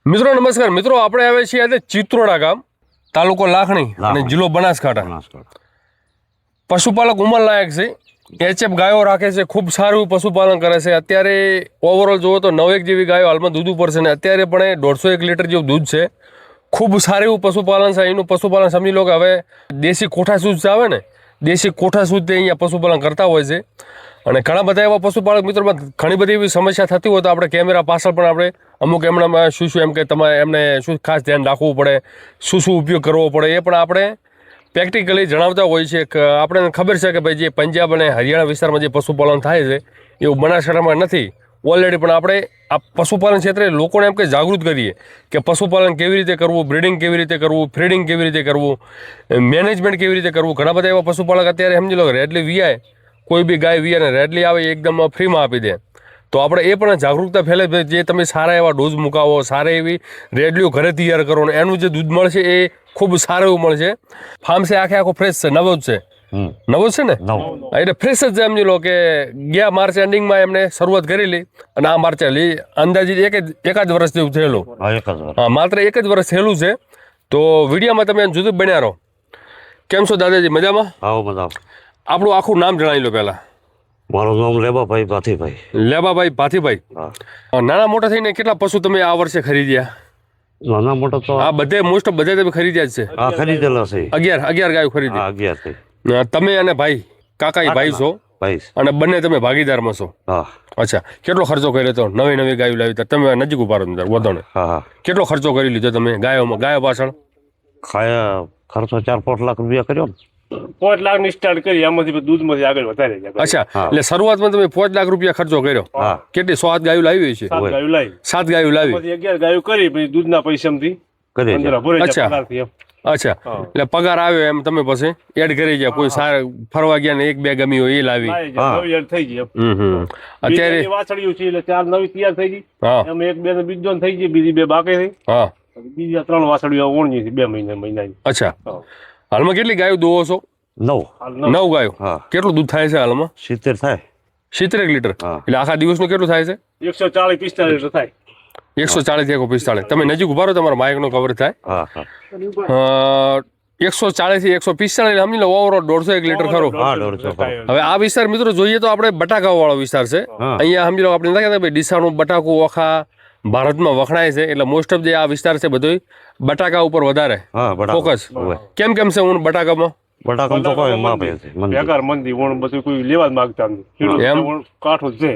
મિત્રો નમસ્કાર. મિત્રો આપણે આવે છીએ આજે ચિત્રોડા ગામ, તાલુકો લાખણી અને જિલ્લો બનાસકાંઠા. પશુપાલક ઉંમરલાયક છે, એચએફ ગાયો રાખે છે, ખૂબ સારું પશુપાલન કરે છે. અત્યારે ઓવરઓલ જુઓ તો 9 જેવી ગાયો હાલમાં દૂધ ઉપર છે ને અત્યારે પણ 150 લીટર જેવું દૂધ છે. ખૂબ સારું એવું પશુપાલન છે. એનું પશુપાલન સમજી લો કે હવે દેશી કોઠા સૂઝ આવે ને, દેશી કોઠા સૂઝ તે અહીંયા પશુપાલન કરતા હોય છે. અને ઘણા બધા એવા પશુપાલક મિત્રોમાં ઘણી બધી એવી સમસ્યા થતી હોય તો આપણે કેમેરા પાછળ પણ આપણે અમુક એમણામાં શું એમ કે તમારે એમને શું ખાસ ધ્યાન રાખવું પડે, શું ઉપયોગ કરવો પડે એ પણ આપણે પ્રેક્ટિકલી જણાવતા હોય છે. કે આપણે ખબર છે કે ભાઈ જે પંજાબ અને હરિયાણા વિસ્તારમાં જે પશુપાલન થાય છે એવું બનાસકાંઠામાં નથી ઓલરેડી. પણ આપણે આ પશુપાલન ક્ષેત્રે લોકોને એમ કે જાગૃત કરીએ કે પશુપાલન કેવી રીતે કરવું, બ્રીડિંગ કેવી રીતે કરવું, ફીડિંગ કેવી રીતે કરવું, મેનેજમેન્ટ કેવી રીતે કરવું. ઘણા બધા એવા પશુપાલક અત્યારે સમજી લો રેડલી વીઆય, કોઈ બી ગાય વીઆને રેડલી આવે એકદમ ફ્રીમાં આપી દે. તો આપણે એ પણ જાગૃતતા ફેલાય જે તમે સારા એવા ડોઝ મુકાવો, સારી એવી રેડલીઓ ઘરે તૈયાર કરો ને એનું જે દૂધ મળશે એ ખૂબ સારું એવું મળશે. ફાર્મ છે આખો ફ્રેશ છે, નવો જ છે. નવો છે ને, એટલે ફ્રેશ જ સમજી લો કે ગયા માર્ચ એન્ડિંગમાં એમને શરૂઆત કરેલી અને આ માર્ચ અંદાજિત એકાદ વર્ષ જેવું થયેલું. હા, માત્ર એક જ વર્ષ થયેલું છે. તો વિડીયોમાં તમે જુદું બન્યા રહો. કેમ છો દાદાજી, મજામાં? આવો મજા. આપણું આખું નામ જણાવી લો પહેલા. મારું નામ લેબાભાઈ ભાથીભાઈ. લેબાભાઈ ભાથીભાઈ. નાના મોટા થઈને કેટલા પશુ તમે આ વર્ષે ખરીદ્યા? નાના મોટા તો આ બધે મોસ્ટ બધે તમે ખરીદ્યા જ છે? હા, ખરીદેલા છે. 11 ગાયો ખરીદી. 11 થઈ. તમે અને ભાઈ, કાકા ભાઈ છો ભાઈ અને બંને તમે ભાગીદારમાં છો? હા. અચ્છા, કેટલો ખર્ચો કર્યો તો નવી ગાયો લાવી? તમે નજીક ઉભા રહો વધોને. હા. કેટલો ખર્ચો કરી લીધો તમે ગાયો પાછળ? ખાયા ખર્ચો 4-5 લાખ રૂપિયા કર્યો ને. 5 લાખ ની સ્ટાર્ટ કરી, એમાંથી દૂધમાંથી આગળ વધારે. અચ્છા, એટલે શરૂઆતમાં તમે 5 લાખ રૂપિયા ખર્ચો કર્યો. કેટલી 7 ગાયો લાવી છે? 7 ગાયો લાવી. 7 ગાયો લાવી, 11 ગાયો કરી, પછી દૂધના પૈસામાંથી કરી. અચ્છા, એટલે પગાર આવ્યો એમ તમે પછી એડ કરી ગયા. કોઈ સારા ફરવા ગયા ને 1-2 ગમી હોય એ લાવી. નવી એડ થઈ ગઈ. અત્યારે વાછડીઓ છે એટલે 4 નવી તૈયાર થઈ ગઈ. હા, એમ 1-2 ને બીજો થઈ ગઈ, બીજી 2 બાકી થઈ. હા, બીજા 3 વાછડીઓ ઓણની છે 2 મહિનાની. અચ્છા, હાલમાં કેટલી ગાયો દોવો છો? 9 ગાયો. કેટલું દૂધ થાય છે હાલમાં? 70 થાય. 70 લીટર. એટલે આખા દિવસનું કેટલું થાય છે? 140-45 લીટર થાય. 140 થી 145. તમે નજીક ઉભા રહો, તમારા માઇક નો કવર થાય. 140 થી 145 સમજી લો ઓવરઓલ 150 લીટર ખરો. હવે આ વિસ્તાર મિત્રો જોઈએ તો આપણે બટાકા વાળો વિસ્તાર છે. અહીંયા સમજી લો આપણે નથી કહેતા ભાઈ ડીસાનું બટાકું ઓખા ભારતમાં વખણાય છે. એટલે મોસ્ટ ઓફ જે આ વિસ્તાર છે બધો બટાકા ઉપર વધારે ફોકસ. કેમ છે હું બટાકામાં? બટાકા તો કોઈ માપે છે. બેકાર મંદી ઓણ બધું કોઈ લેવા જ માંગતા નથી. એમ કાઠું છે.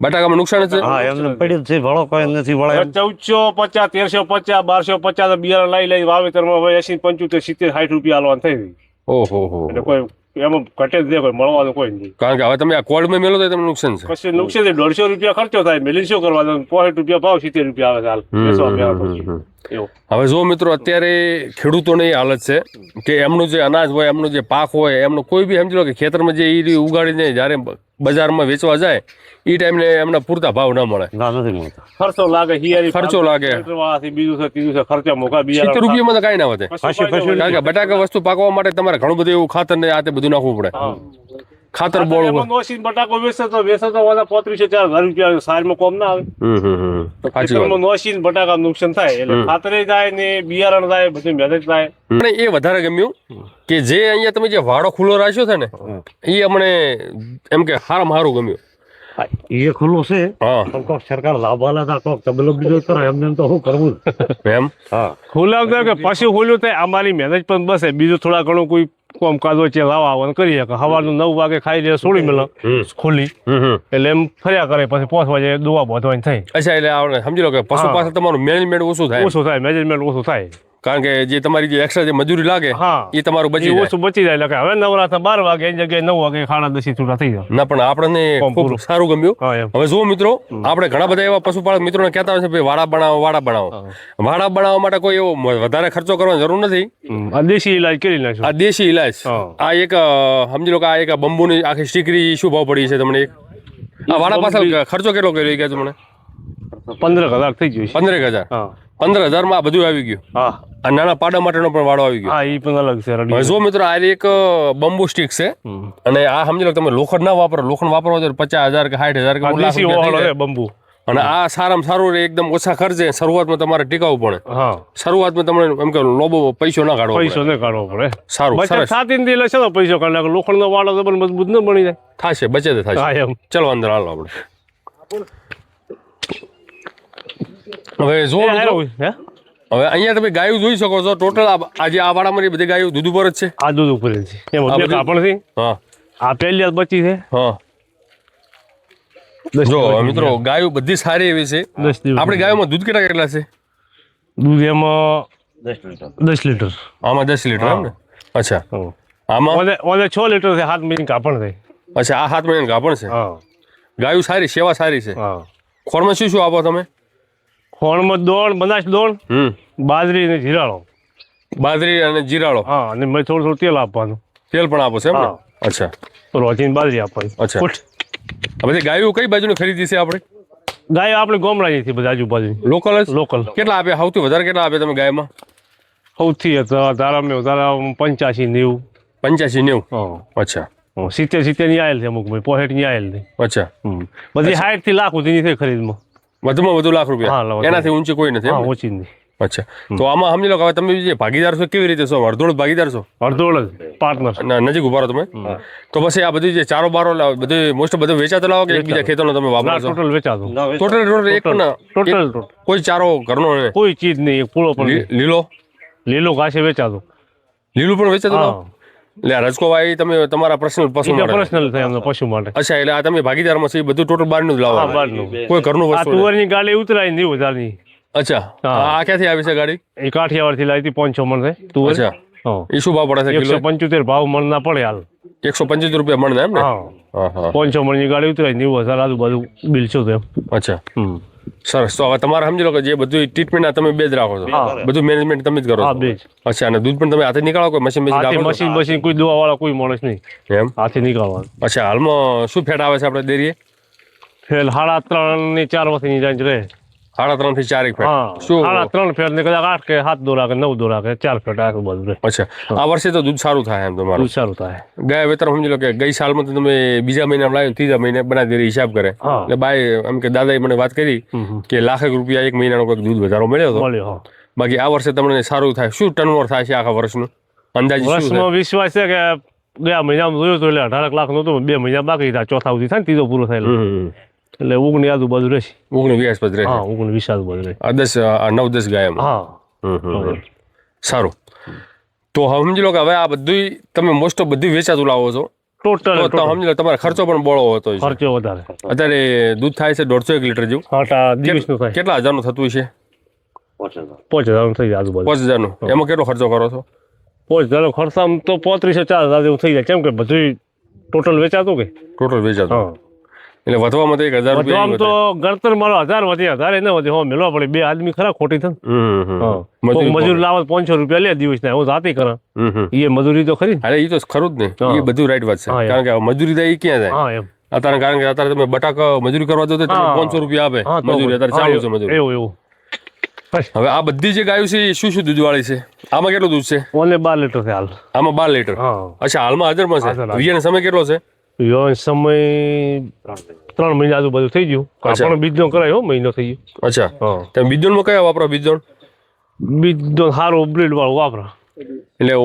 બટાકામાં નુકસાન છે. હા, એમને પડ્યું છે. વળો કોઈ નથી વળે. 1450, 1350, 1250 બિયારણ લઈ વાવેતરમાં 80, 75, 70, 60 રૂપિયા આલવાનું થઈ ગઈ. ઓહો, એટલે કોઈ એમાં ઘટે જ કોઈ મળવાનું કોઈ નહીં. કારણ કે હવે તમે આ કોલ્ડમાં મેલો તો તમને નુકસાન છે. કશું નુકસાન 150 રૂપિયા ખર્ચો થાય, મેલી શું કરવા? 65 રૂપિયા ભાવ, 70 રૂપિયા આવે હાલ. હવે જો મિત્રો અત્યારે ખેડૂતોની હાલત છે કે એમનું જે અનાજ હોય, એમનું જે પાક હોય, એમનું કોઈ બી સમજી લો કે ખેતરમાં જે એ ઉગાડીને જ્યારે બજારમાં વેચવા જાય એ ટાઈમને એમના પૂરતા ભાવ ના મળે. નથી મળતા. ખર્ચો લાગે, ખર્ચો લાગે. બીજું છે ત્રીજું છે, ખર્ચા મોકા. 70 રૂપિયામાં તો કઈ ના વધે. કારણ કે બટાકા વસ્તુ પાકવા માટે તમારે ઘણું બધું એવું ખાતર ને આ તે બધું નાખવું પડે. ખાતર બોળવું બટાકો વેચે તો 35,000-40,000 રૂપિયા સારમાં કોમ ના આવે. નોશીન બટાકા નુકસાન થાય એટલે ખાતરે જાય ને બિયારણ જાય, બધું મહેનત થાય. મને એ વધારે ગમ્યું કે જે અહીંયા તમે જે વાડો ખુલ્લો રાખ્યો છે ને એ અમને એમ કે સારું ગમ્યું. એ ખુલ્લો છે પણ કોક સરકાર લાભ આલે તો કોક તબલો બીજો કરે એમને તો શું કરવું એમ. ખુલ્લા કે પછી ખુલ્લું થાય, અમારી મહેનત પણ બસે. બીજું થોડા ઘણું કોઈ કોમ કાદો છે લાવવા આવવાનું કરીએ. સવારનું 9 વાગે ખાઈ લે છોડી મેલો ખુલ્લી, એટલે એમ ફર્યા કરે. પછી 5 વાગે દોવા બાંધવાની થઈ. અચ્છા, એટલે આપણે સમજી લો કે પશુ પાસે તમારું મેનેજમેન્ટ ઓછું થાય. મેનેજમેન્ટ ઓછું થાય. કારણ કે જે તમારી જે એક્સ્ટ્રા જે મજૂરી લાગે એ તમારું બચી જાય. એટલે હવે નવરાત્ર 12 વાગે એની જગ્યાએ 9 વાગે 10:30 છૂટા થઈ જાય. ના, પણ આપણને ખૂબ સારું ગમ્યું. હવે જુઓ મિત્રો, આપણે ઘણા બધા એવા પશુપાલક મિત્રોને કહેતા હોય છે ભાઈ વાડા બનાવો. વાડા બનાવવા માટે કોઈ એવો વધારે ખર્ચો કરવાની જરૂર નથી. આ દેશી ઇલાજ કરી નાખો. આ દેશી ઇલાજ. આ એક સમજી લો કે આ એક બંબુની આખી સ્ટીકરી શું ભાવ પડી છે તમને? આ વાડા પાછળ ખર્ચો કેટલો કર્યો કે તમને? 15,000 થઈ ગયું. 15,000. 15,000 માં આ બધું આવી ગયું. આ નાના પાડા માટેનો પણ વાડો આવી ગયો. એ પણ અલગ છે. જો મિત્રો, આ એક બંબુ સ્ટીક છે અને આ સમજી લો તમે લોખંડ ના વાપરો. લોખંડ વાપરો તો 50,000 કે 60,000 કે બંબુ અને આ સારામાં સારું રે એકદમ ઓછા ખર્ચે શરૂઆતમાં તમારે ટીકાવું પડે હા શરૂઆતમાં તમને એમ કે લોબો પૈસો ના કાઢવો પૈસો પડે. ને કાઢવો પડે સારું બચત સરસ થતી નથી એટલે છે પૈસો કાઢે નાખો લોખંડનો વાળો તો પણ મજબૂત ન બની જાય થશે બચત થશે હા એમ ચલો અંદર હાલો આપણે હવે જો એ મિત્રો, હારું, હે હવે અહીંયા તમે ગાયું જોઈ શકો છો ટોટલ આજે આ વાડામાં બધી ગાયો દૂધ ઉપર જ છે. આ દૂધ ઉપર જ છે એમ આ બે બધું? કાપણ છે હા આ પહેલી જ બચી છે હા 10 જો દિવસની. મિત્રો ગાયો બધી સારી એવી છે. 10 દિવસ આપણી ગાયોમાં દૂધ કેટલા છે? દૂધ એમાં 10 લીટર આમાં 10 લીટર એમ ને? અચ્છા હા. આમાં ઓલે ઓલે 6 લીટર છે 7 મહિને કાપણ છે અચ્છા આ 7 મહિનાની ગાભણ છે. હા ગાયું સારી સેવા સારી છે. હા ખોળમાં શું શું આપો તમે? ખોણમાં દોણ બનાસ દોણ બાજરી અને જીરાળો બાજરી અને જીરાળો હા અને મેં થોડું થોડું તેલ આપવાનું તેલ પણ આપો છે એમ ને? હા. અચ્છા રોજીને બાજરી આપવાની અચ્છા. ફૂટ. આ બધી ગાયો કઈ બાજુની ખરીદી છે આપણે? ગાય આપણે ગોમડાની છે બધા આજુબાજુ લોકલ જ? લોકલ કેટલા આપે? સૌથી વધારે કેટલા આપે તમે ગાયમાં? સૌથી ધારા 85 90 85-90. હા અચ્છા 70 ની આયેલ છે અમુક ભાઈ 65 ની આયેલ છે અચ્છા બધી 60 થી લાખ સુધીની છે ખરીદમાં વધુમાં વધુ લાખ હા, રૂપિયા લાખ. એનાથી ઊંચી કોઈ નથી એમ હા ને? ઓછી નહીં અચ્છા તો આમાં સમજી લો કે હવે તમે જે ભાગીદાર છો કેવી રીતે છો? અડધોડ ભાગીદાર છો? અડધોળ જ પાર્ટનર નજીક ઉભા રહો તમે તો પછી આ બધી જે ચારો બારો લાવો બધું મોસ્ટ બધું વેચાતો લાવો કે એકબીજા ખેતરનો તમે વાપરો છો? ટોટલ વેચાતું ટોટલ એક પણ ટોટલ કોઈ ચારો ઘરનો નહીં? કોઈ ચીજ નહીં એક પૂળો પણ નહીં. લીલો લીલો ઘાસે વેચાતું લીલું પણ વેચાતો લાવો? હા એટલે આ રજકો વાય તમે તમારા પર્સનલ પશુ એટલે માટે? પર્સનલ થાય એમના પશુ માટે અચ્છા એટલે આ તમે ભાગીદારમાં છે એ બધું ટોટલ બહારનું જ હા લાવો? બહારનું કોઈ ઘરનું આ વસ્તુ નહીં? તુવરની ગાડી ઉતરાય 90,000 અચ્છા હા. આ ક્યાંથી આવી છે ગાડી? એ કાઠિયાવાડ થી લાવી હતી 500 મણ છે તુવર અચ્છા હા એ શું ભાવ પડે છે કિલો? 175 ભાવ મણ ના પડે હાલ 175 રૂપિયા મણ એમ ને? હા હા હા 500 મણ ની ગાડી ઉતરાય 90,000 આજુબાજુ બિલ છો તેમ અચ્છા સરસ તો હવે તમારે સમજી લો કે જે બધું ટ્રીટમેન્ટ તમે બે જ રાખો છો? હા. બધું મેનેજમેન્ટ તમે જ કરો હા છો? બે જ અચ્છા અને દૂધ પણ તમે હાથે નીકાળો કોઈ મશીન હાથે રાખો છો? મશીન કોઈ દવા વાળા કોઈ માણસ નહીં એમ હાથે નીકળવાનું અચ્છા હાલમાં શું ફેટ આવે છે આપણે ડેરીએ? ફેર 3.5 ની 4 વર્ષની રેન્જ રહે 3.5 થી 4 ફેટ હા શું? 3.5 ફેર ને કદાચ 8 કે 7 દોરા કે 9 દોરા કે 4 ફેર આખું બધું રહે અચ્છા આ વર્ષે તો દૂધ સારું થાય એમ તમારું? દૂધ સારું થાય ગયા વેતર સમજી લો કે ગઈ સાલમાં તો તમે બીજા મહિનામાં લાવ્યો ત્રીજા મહિને બનાવી દેરી હિસાબ કરે હા. એટલે બાય એમ કે દાદાએ મને વાત કરી કે લાખ રૂપિયા એક મહિનાનો કોઈ દૂધ વધારો મળ્યો હતો મળ્યો હા બાકી આ વર્ષે તમને સારું થાય શું ટર્નઓવર થાય છે આખા વર્ષનું અંદાજે શું થાય? વર્ષમાં વિશ્વાસ છે કે ગયા મહિનામાં જોયું તો એટલે 18 લાખ નું હતું 2 મહિના બાકી હતા ચોથા સુધી થાય ને ત્રીજો પૂરો થાય એટલે 19 આજુબાજુ રહેશે 19-20 પદ રહે હા 19-20 આજુબાજુ રહે આ 9-10 ગાયમાં હા સારું તો સમજી લો કે હવે આ બધું તમે મોસ્ટ ઓફ બધી વેચાતું લાવો છો ટોટલ તો સમજી લો તમારો ખર્ચો પણ બળો હોતો હોય છે. ખર્ચો વધારે અત્યારે દૂધ થાય છે 150 લીટર જેવું હા દિવસનું થાય કેટલા હજારનું થતું છે? 5,000 નું થઈ જાય આજુબાજુ 5,000નું એમાં કેટલો ખર્ચો કરો છો? 5,000 ખર્ચામાં તો 35,000-40,000 જેવું થઈ જાય કેમ કે બધું ટોટલ વેચાતું કે ટોટલ વેચાતું હા એટલે વધવામાં તો 1,000 રૂપિયા આમ તો ગણતર મારો 1000 વધે 1000 ન વધે હો મેળવા પડે બે આદમી ખરા ખોટી થાય હા મજૂરી મજૂર લાવે 500 રૂપિયા લે દિવસ ના હું જાતે કરા એ મજૂરી તો ખરી ને. અરે એ તો ખરું જ ને એ બધું રાઈટ વાત છે હા, કારણ કે મજૂરી થાય એ ક્યાં જાય હા એમ અત્યારે કારણ કે અત્યારે તમે બટાકા મજૂરી કરવા દો તો તમને હા. 500 રૂપિયા આપે હા, તો મજૂરી અત્યારે હા, ચાલુ છે મજૂરી એવું એવું હવે આ બધી જે ગાયો છે એ શું શું દૂધ વાળી છે? આમાં કેટલું દૂધ છે? ઓને 12 લીટર છે હાલ આમાં 12 લીટર હા અચ્છા હાલમાં હાજરમાં છે હાજર. વિયાનો સમય કેટલો છે? યો સમય 3 મહિના આજુબાજુ થઈ ગયું અચ્છા. પણ બીજો કરાય હો મહિનો થઈ ગયો અચ્છા હા તમે બીજોનમાં કયા વાપરો? બીજોણ બીજો સારો બ્રીડ વાળો વાપરા એટલે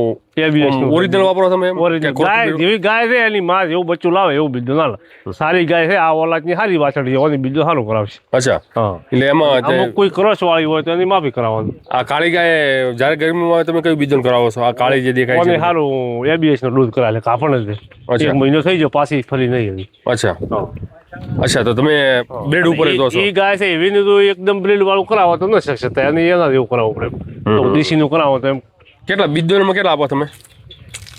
ઓરિજિનલ વાપરો તમે એમ? કે ખોટું ગાય બીજું? જેવી ગાય છે એની માં જેવું બચ્ચું લાવે એવું બીજું ના લાવે સારી ગાય છે આ ઓલાદની સારી વાછળ છે ઓની બીજું સારું કરાવશે અચ્છા હા એટલે એમાં તે- અમુક કોઈ ક્રોસ વાળી હોય તો એની માફી કરાવવાનું આ કાળી ગાય જ્યારે ગરમીમાં આવે તમે કયું બીજોણ કરાવો છો? આ કાળી જે દેખાય ઓને છે સારું એબીએસ નો દૂધ કરાવે કાપણ જ અચ્છા. એક મહિનો થઈ ગયો પાછી ફરી નહીં હજી અચ્છા અચ્છા તો તમે બ્રેડ ઉપર જ દો છો? એ ગાય છે એવી તો એકદમ બ્રીડ વાળું કરાવો તો ન શકશે તો એને એના જેવું કરાવવું પડે તો દેશી નું કરાવો તો એમ કેટલા બીજોણમાં કેટલા આપો તમે?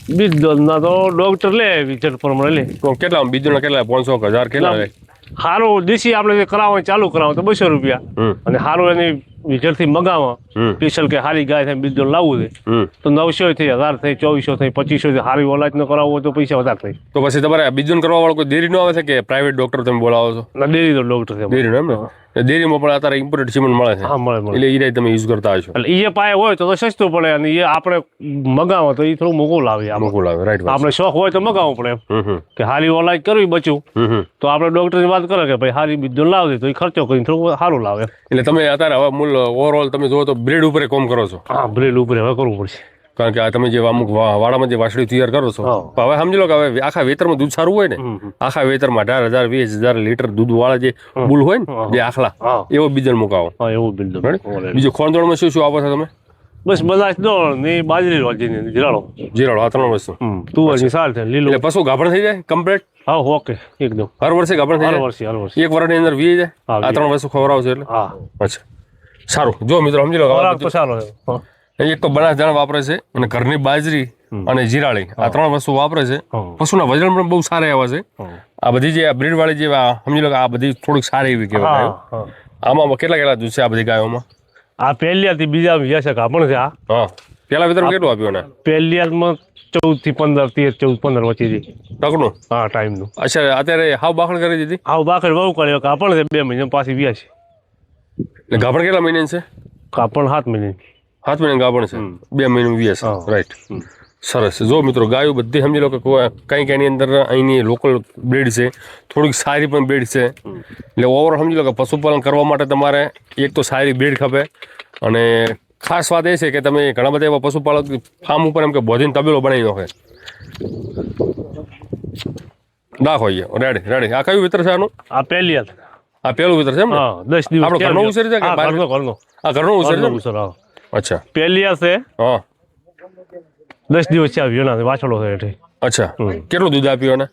બીજ ના તો ડોક્ટર લે વિચાર પ્રમાણે લે તો કેટલા બીજોના કેટલા 500 1000 કેટલા લે? સારું દેશી આપણે જે કરાવો ચાલુ કરાવો તો 200 રૂપિયા હમ. અને સારું એની વિચરથી મગાવો સ્પેશિયલ કે સારી ગાય થાય બીજો લાવવું છે તો 900 થી 1000 થઈ 2400 થઈ 2500 થી સારી ઓલાજ નો કરાવવો હોય તો પૈસા વધારે થાય. તો પછી તમારે બીજું કરવા વાળો કોઈ ડેરી નો આવે છે કે પ્રાઇવેટ ડોક્ટર તમે બોલાવો છો? ના ડેરી તો ડોક્ટર છે ડેરી નો એમ ને? ડેરીમાં પણ અત્યારે ઇમ્પોર્ટેડ સિમેન્ટ મળે છે. હા મળે મળે. એટલે એ તમે યુઝ કરતા હશો. એટલે એ પાય હોય તો સસ્તું પડે અને એ આપણે મગાવો તો એ થોડું મોંઘું લાવે. મોકુલ આવે રાઈટ. આપણે શોખ હોય તો મગાવવું પડે એમ કે સારી ઓલાજ કરવી બચવું તો આપણે ડોક્ટરની વાત કરે કે ભાઈ સારી બીજો લાવ દે તો એ ખર્ચો કરીને થોડું સારું લાવે. એટલે તમે અત્યારે હવે મૂળ ઓવરઓલ તમે જુઓ તો બ્રેડ ઉપર કામ કરો છો. હા બ્રેડ ઉપર હવે કરવું પડશે. કારણ કે આ તમે જે અમુક વાડામાં જે વાસળી તૈયાર કરો છો હવે સમજી લો કે હવે આખા વેતરમાં દૂધ સારું હોય ને આખા વેતરમાં 18,000 20,000 લીટર દૂધ વાળા જે બુલ હોય ને જે આખલા એવો બીજલ મુકાવો. હા એવું બિલકુલ. બીજું ખોંદોળમાં શું શું આપો છો તમે? બસ બધા દોડ ને બાજરી રોજી જીરાળો જીરાડો આ 3 વસ્તુ. તુવરની સાલ છે લીલું. એટલે પશુ ગાભણ થઈ જાય કમ્પ્લીટ? હા ઓકે એકદમ. હર વર્ષે ગાભણ થઈ જાય? હર વર્ષે એક વર્ષની અંદર વી જાય આ 3 વસ્તુ ખવડાવશો એટલે? હા. અચ્છા સારું. જો મિત્રો સમજી લો ખોરાક તો સારો છે. એક તો બનાસ દાણા વાપરે છે અને ઘરની બાજરી અને જીરાળી આ 3 વસ્તુ વાપરે છે. પશુના વજન પણ બહુ સારા એવા છે. આ બધી જે બ્રીડ વાળી જે સમજી લો કે આ બધી થોડીક સારી એવી કહેવાય. આમાં કેટલા દૂધ છે આ બધી ગાયોમાં? આ પહેલિયાથી બીજા વ્યસક પણ છે. આ હા પેલા વિતરણ કેટલું આપ્યું ને? પહેલિયામાં 14 થી 15 13 14 15 વચ્ચે ટકનું. હા ટાઈમનું. અચ્છા અત્યારે હાવ બાખડ કરી દીધી? હાવ બાખડ બહુ કર્યો. કાપણ છે 2 મહિના પાછી વ્યા છે. એટલે ગાભણ કેટલા મહિનાની છે? કાપણ 7 મહિને. 7 મહિના ગાભણ છે 2 મહિનાનું વ્યાસ. રાઈટ સરસ. જો મિત્રો ગાયો બધી સમજી લો કે કંઈક એની અંદર અહીંની લોકલ બ્રીડ છે થોડીક સારી પણ બ્રીડ છે. એટલે ઓવરઓલ સમજી લો કે પશુપાલન કરવા માટે તમારે એક તો સારી બ્રીડ ખપે અને ખાસ વાત એ છે કે તમે ઘણા બધા એવા પશુપાલક ફાર્મ ઉપર એમ કે ભોજન તબેલો બનાવી નાખે. નાખો રેડી રેડી. આ કયું વિતર છે આનું? આ પહેલિયા. આ પેલું વિતર છે એમ ને? હા 10 દિવસ. આપણો ઘરનો ઉછેર છે કે ઘરનો ઘરનો? આ ઘરનો ઉછેર છે. ઉછેર. હા અચ્છા પહેલિયા છે. હા 10 દિવસ છે વ્યોના વાછડો છે એટલે. અચ્છા કેટલું દૂધ આપ્યું અને?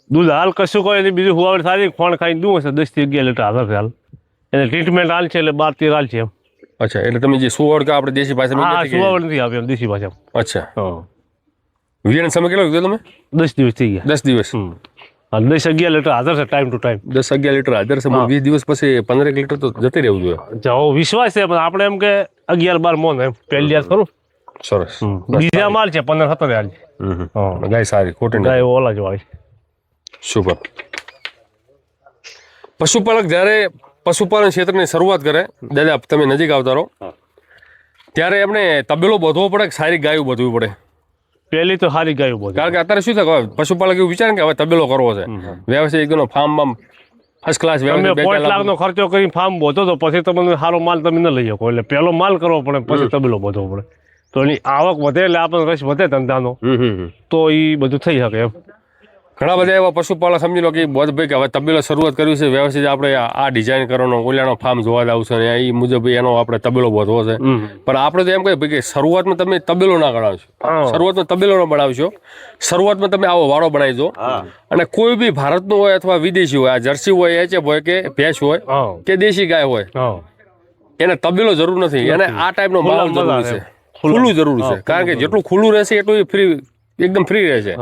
દૂધ હાલ કશું કોઈ નહીં. બીજું હુવાવડ સારી ખોણ ખાઈને દૂધ છે 10 થી 11 લીટર હાજર છે હાલ. એને ટ્રીટમેન્ટ હાલ છે એટલે 12 13 હાલ છે એમ. અચ્છા એટલે તમે જે સુવડ કે આપણે દેશી ભાષામાં હા સુવાવડ નથી આપી એમ દેશી ભાષા. અચ્છા હા વીર્યનો સમય કેટલો લીધો તમે? 10 દિવસ થઈ ગયા. 10 દિવસ. 10 11 લીટર હાજર છે ટાઈમ ટુ ટાઈમ. 10 11 લીટર હાજર છે. 20 દિવસ પછી 15 લીટર તો જતી રહેવું જોઈએ. જાઓ વિશ્વાસ છે પણ આપણે એમ કે 11 12 મોન એમ પહેલી યાદ કરું. સરસ. બીજા માલ છે 15 17 હાલ છે. હા ગાય સારી ખોટી ગાય ઓલા જ વાળી. સુપર. પશુપાલક જ્યારે પશુપાલન ક્ષેત્રની શરૂઆત કરે દાદા તમે નજીક આવતા રહો ત્યારે એમને તબેલો બાંધવો પડે કે સારી ગાયો બાંધવી પડે? પહેલી તો સારી ગાયો બોલ. કારણ કે અત્યારે શું થાય પશુપાલક એવું વિચારે કે હવે તબેલો કરવો છે વ્યવસાયિક ફાર્મમાં ફર્સ્ટ ક્લાસ તમે 5 લાખનો ખર્ચો કરી ફાર્મ બોધો તો પછી તમને સારો માલ તમે ન લઈ શકો. એટલે પહેલો માલ કરવો પડે પછી તબેલો બાંધવો પડે તો એની આવક વધે એટલે આપણને રસ વધે ધંધાનો તો એ બધું થઈ શકે એમ. ઘણા બધા એવા પશુપાલક સમજી લો કે બોધભાઈ કે હવે તબેલો શરૂઆત કરવી છે વ્યવસ્થિત આપણે આ ડિઝાઇન કરવાનો ઓલાનો ફાર્મ જોવા જાવ છે અને એ મુજબ એનો આપણે તબેલો બોધવો છે પણ આપણે તો એમ કહીએ કે શરૂઆતમાં તમે તબેલો ના ગણાવશો શરૂઆતમાં તબેલો ના બનાવશો શરૂઆતમાં તમે આવો વાડો બનાવી દો અને કોઈ બી ભારતનો હોય અથવા વિદેશી હોય આ જર્સી હોય એચએફ હોય કે ભેંસ હોય કે દેશી ગાય હોય એને તબેલો જરૂર નથી એને આ ટાઈપનો માહોલ જરૂરી છે ખુલ્લું જરૂર છે કારણ કે જેટલું ખુલ્લું રહેશે એટલું ફ્રી એકદમ ફ્રી રહેશે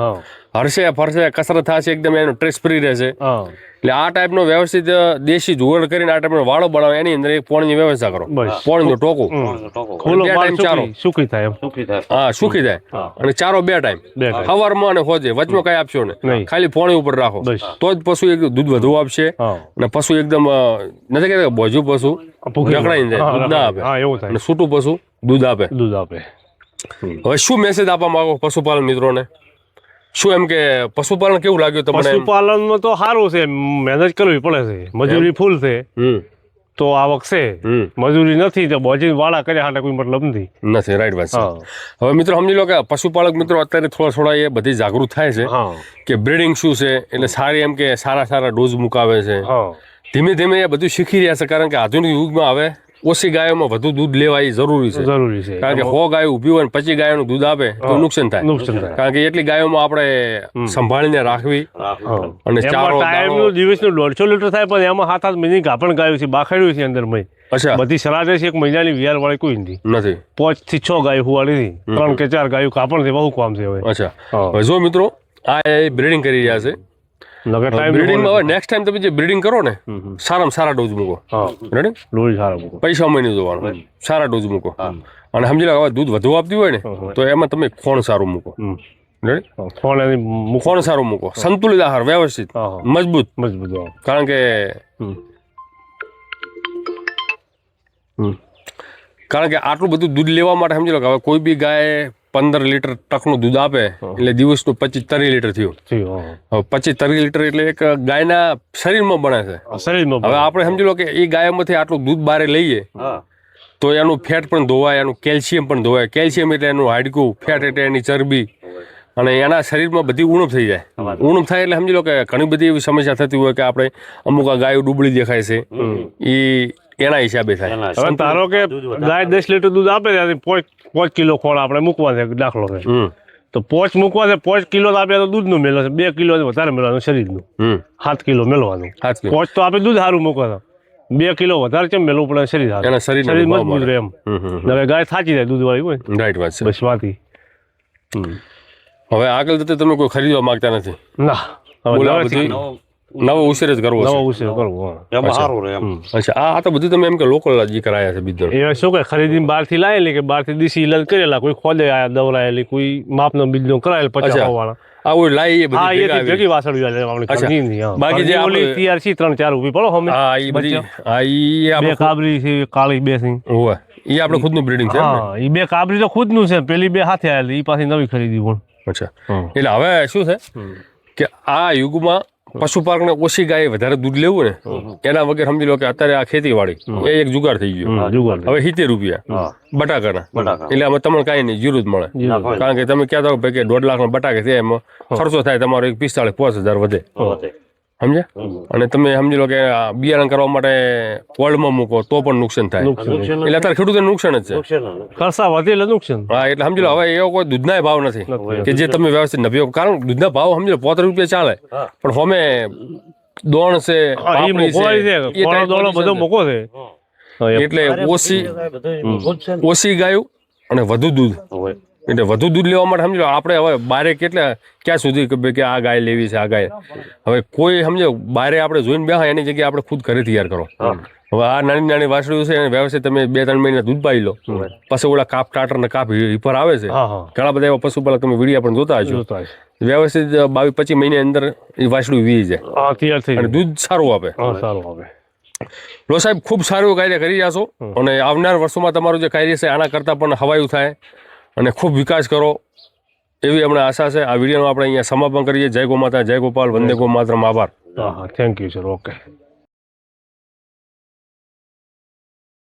હરશે ફરશે કસરત થશે એકદમ એનો સ્ટ્રેસ ફ્રી રહેશે એટલે આ ટાઈપનો વ્યવસ્થિત દેશી જુગાડ કરીને આ ટાઈપનો વાળો બનાવો એની અંદર એક પોણીની વ્યવસ્થા કરો પોણીનું ટોકું સુખી થાય હા સુખી થાય અને ચારો 2 ટાઈમ સવારમાં અને હોજે વચમાં કઈ આપશો ને ખાલી પોણી ઉપર રાખો તો જ પશુ એક દૂધ વધુ આપશે અને પશુ એકદમ નથી કહેતા બોજુ પશુ જકડાઈને જાય દૂધ ના આપે અને છૂટું પશુ દૂધ આપે. હવે શું મેસેજ આપવા માંગો પશુપાલન મિત્રોને? શું એમ કે પશુપાલન કેવું લાગ્યું તમને? પશુપાલનમાં તો સારું છે મહેનત કરવી પડે છે મજૂરી ફૂલ છે તો આવક છે મજૂરી નથી તો બોજી વાળા કર્યા હાટે કોઈ મતલબ નથી. રાઈટ વાત છે. હવે મિત્રો સમજી લો કે પશુપાલક મિત્રો અત્યારે થોડા એ બધી જાગૃત થાય છે કે બ્રીડિંગ શું છે એટલે સારી એમ કે સારા ડોઝ મુકાવે છે ધીમે ધીમે એ બધું શીખી રહ્યા છે કારણ કે આધુનિક યુગમાં હવે ઓછી ગાયોમાં વધુ દૂધ લેવા એ જરૂરી છે કારણ કે 100 ગાયો ઊભી હોય ને 25 ગાયોનું દૂધ આપે તો નુકસાન થાય કારણ કે એટલી ગાયોમાં આપણે સંભાળીને રાખવી અને ચારો દિવસનું 150 લીટર થાય પણ એમાં 7-8 મહિને ગાભણ ગાયો છે બાખડ્યું છે અંદર અચ્છા બધી સલાહ છે 1 મહિનાની વિયાર વાળી કોઈ નથી 5 થી 6 ગાયો હુવાડી 3 કે 4 ગાયો કાપણ છે બહુ કામ છે હવે. અચ્છા હવે જો મિત્રો આ બ્રીડિંગ કરી રહ્યા છે નકે ટાઈમ બ્રીડિંગમાં હવે નેક્સ્ટ ટાઈમ તમે જે બ્રીડિંગ કરો ને સારામાં સારા ડોઝ મૂકો. હા રેડી? લોહી સારા મૂકો. પૈસા મહિને જોવાનું, સારા ડોઝ મૂકો. અને સમજી લો હવે દૂધ વધુ આપતી હોય ને તો એમાં તમે ખોણ સારું મૂકો. રેડી? ફોન એની મૂકો. ખોણ સારું મૂકો, સંતુલિત આહાર, વ્યવસ્થિત, મજબૂત. મજબૂત. કારણ કે આટલું બધું દૂધ લેવા માટે સમજી લો કે હવે કોઈ બી ગાય 15 લીટર ટકનું દૂધ આપે એટલે દિવસનું 25-30 લીટર થયું. હવે 25-30 લીટર એટલે એક ગાયના શરીરમાં બને છે. શરીરમાં હવે આપણે સમજી લો કે એ ગાયમાંથી આટલું દૂધ બહાર લઈએ તો એનું ફેટ પણ ધોવાય, એનું કેલ્શિયમ પણ ધોવાય. કેલ્શિયમ એટલે એનું હાડકું, ફેટ એટલે એની ચરબી, અને એના શરીરમાં બધી ઉણપ થઈ જાય. ઉણપ થાય એટલે સમજી લો કે ઘણી બધી એવી સમસ્યા થતી હોય કે આપણે અમુક આ ગાયો ડૂબળી દેખાય છે, એ એના હિસાબે થાય. હવે ધારો કે ગાય 10 લીટર દૂધ આપે ત્યાંથી 5 કિલો ખોળ આપણે મૂકવા છે, દાખલો છે, તો 5 મૂકવા છે, 5 કિલો આપે તો દૂધનું મેળવે છે, 2 કિલો વધારે મેળવાનું શરીરનું, 7 કિલો મેળવાનું. 5 તો આપણે દૂધ સારું મૂકવા છે, 2 કિલો વધારે કેમ મેળવવું પડે શરીર સારું, એના શરીર શરીર મજબૂત રહે એમ. હવે ગાય થાચી જાય દૂધ વાળી હોય. રાઈટ વાત છે. બસ વાતી. હવે આગળ જતા તમે કોઈ ખરીદવા માંગતા નથી? ના, બોલો, આ બધી નવો ઉછેર જ કરવો છે. નવો ઉછેર કરવો. એમાં સારું રહે એમ. અચ્છા, આ તો બધું તમે એમ કે લોકલ જ કરાયા છે બીજું? એ શું કે ખરીદીને બહારથી લાયેલી કે બહારથી દેશી ઇલાજ કરેલા, કોઈ ખોદે આયા દવરાયેલી, કોઈ માપનો બીજનો કરાયેલ 50 વાળા. આ ઓય લાઈ એ હા, બધી એ ભેગી વાસળી વાલે આપણે ખરીદી નહીં. હા, બાકી જે ઓલી આપણે તૈયાર છે 3-4 ઊભી પડો હમે. હા, એ બધી હા, ઈ બે આપણે કાબરી છે, કાળી બે છે. હોય, ઈ આપણે ખુદનું બ્રીડિંગ છે એમ ને? હા, એ બે કાબરી તો ખુદનું છે, પેલી બે હાથે આવેલી, એ પાછી નવી ખરીદી પણ. અચ્છા, એટલે હવે શું છે કે આ યુગમાં પશુપાલકને ઓછી ગાય વધારે દૂધ લેવું ને એના વગર સમજી લો કે અત્યારે આ ખેતીવાડી એ એક જુગાર થઈ ગયો. જુગાર. હવે 70 રૂપિયા બટાકાના, એટલે આમાં તમને કાંઈ નહીં, જીરું જ મળે. કારણ કે તમે કહેતા હો કે 1.5 લાખના બટાકા છે, એમાં ખર્ચો થાય તમારો 45-50 વધે, સમજ્યા? અને તમે સમજી લો કે બિયારણ કરવા માટે કોલ્ડમાં મૂકો તો પણ નુકસાન થાય, એટલે અત્યારે ખેડૂતોને નુકસાન જ છે. ખર્ચા વધે એટલે નુકસાન. હા, એટલે સમજી લો હવે એવો કોઈ દૂધના ભાવ નથી કે જે તમે વ્યવસ્થિત નભ્યો. કારણ દૂધના ભાવ સમજી લો 35 રૂપિયા ચાલે, પણ હોમે દોણ છે, પાપડી છે, એ દોણો બધો મૂકો છે, એટલે ઓછી ગાયું અને વધુ દૂધ. એટલે વધુ દૂધ લેવા માટે સમજો આપણે હવે બારે ક્યાં સુધી કે આ ગાય લેવી છે, આ ગાય. હવે કોઈ સમજો બારે આપણે જોઈને બેહા એની જગ્યાએ આપણે ખુદ ઘરે તૈયાર કરો. હવે આ નાની નાની વાસળીઓ છે એને વ્યવસ્થિત તમે 2-3 મહિના દૂધ પાઈ લો, પછી ઓલા કાપ ટાટર ને કાપ હિપર આવે છે, ઘણા બધા એવા પશુપાલક તમે વિડીયો પણ જોતા હશો. વ્યવસ્થિત 22-25 મહિના અંદર એ વાસળું વી જાય અને દૂધ સારું આપે. લો સાહેબ, ખૂબ સારું કાર્ય કરી રહ્યા છો અને આવનાર વર્ષોમાં તમારું જે કાર્ય છે આના કરતાં પણ હવાયું થાય અને ખૂબ વિકાસ કરો એવી અમને આશા છે. આ વિડીયોનું આપણે અહીંયા સમાપન કરીએ. જય ગો માતા, જય ગોપાલ, વંદે ગો માતરમ. આભાર. Thank you sir. ઓકે.